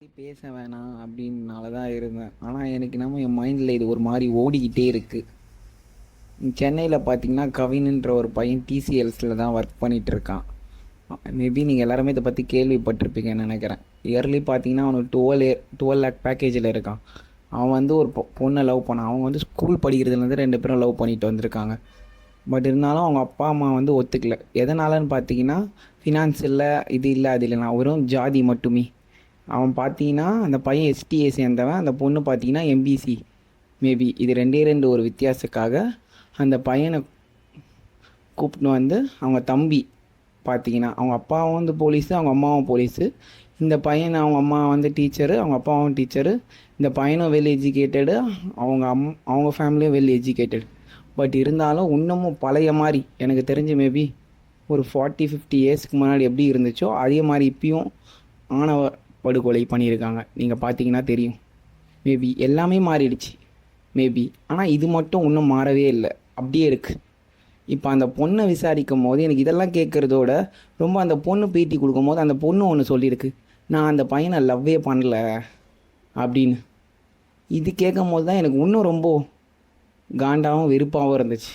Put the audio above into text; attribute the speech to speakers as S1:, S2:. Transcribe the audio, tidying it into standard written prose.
S1: பேச வேணாம் அப்படின்னால தான் இருந்தேன். ஆனால் எனக்கு என்னமோ என் மைண்டில் இது ஒரு மாதிரி ஓடிக்கிட்டே இருக்குது. சென்னையில் பார்த்தீங்கன்னா கவின்ன்ற ஒரு பையன் டிசிஎல்ஸில் தான் ஒர்க் பண்ணிகிட்டு இருக்கான். மேபி நீங்கள் எல்லாருமே இதை பற்றி கேள்விப்பட்டிருப்பீங்கன்னு நினைக்கிறேன். இயர்லி பார்த்தீங்கன்னா அவனுக்கு 12 லேக் பேக்கேஜில் இருக்கான். அவன் வந்து ஒரு பொண்ணை லவ் பண்ணான். அவங்க வந்து ஸ்கூல் படிக்கிறதுலேருந்து 2 பேரும் லவ் பண்ணிட்டு வந்திருக்காங்க. பட் இருந்தாலும் அவங்க அப்பா அம்மா வந்து ஒத்துக்கல. எதனாலன்னு பார்த்தீங்கன்னா ஃபினான்ஸ் இல்லை, இது இல்லை, அது இல்லைனா வெறும் ஜாதி மட்டுமே. அவன் பார்த்தீங்கன்னா அந்த பையன் எஸ்டிஏ சேர்ந்தவன், அந்த பொண்ணு பார்த்தீங்கன்னா எம்பிசி. மேபி இது ரெண்டு ஒரு வித்தியாசத்துக்காக அந்த பையனை கூப்பிட்டு வந்து அவங்க தம்பி பார்த்தீங்கன்னா அவங்க அப்பாவும் வந்து போலீஸு, அவங்க அம்மாவும் போலீஸு. இந்த பையன் அவங்க அம்மா வந்து டீச்சரு, அவங்க அப்பாவும் டீச்சரு. இந்த பையனும் வெல் எஜுகேட்டடு, அவங்க ஃபேமிலியும் வெல் எஜுகேட்டட். பட் இருந்தாலும் இன்னமும் பழைய மாதிரி எனக்கு தெரிஞ்சு மேபி ஒரு 40-50 இயர்ஸ்க்கு முன்னாடி எப்படி இருந்துச்சோ அதே மாதிரி இப்பயும் ஆணவ படுகொலை பண்ணியிருக்காங்க. நீங்கள் பார்த்தீங்கன்னா தெரியும். மேபி எல்லாமே மாறிடுச்சு மேபி. ஆனால் இது மட்டும் இன்னும் மாறவே இல்லை, அப்படியே இருக்குது. இப்போ அந்த பொண்ணை விசாரிக்கும் போது எனக்கு இதெல்லாம் கேட்குறதோட ரொம்ப அந்த பொண்ணு பேட்டி கொடுக்கும்போது அந்த பொண்ணு ஒன்று சொல்லியிருக்கு, நான் அந்த பையனை லவ்வே பண்ணல அப்படின்னு. இது கேட்கும் போது தான் எனக்கு இன்னும் ரொம்ப காண்டாகவும் வெறுப்பாகவும் இருந்துச்சு.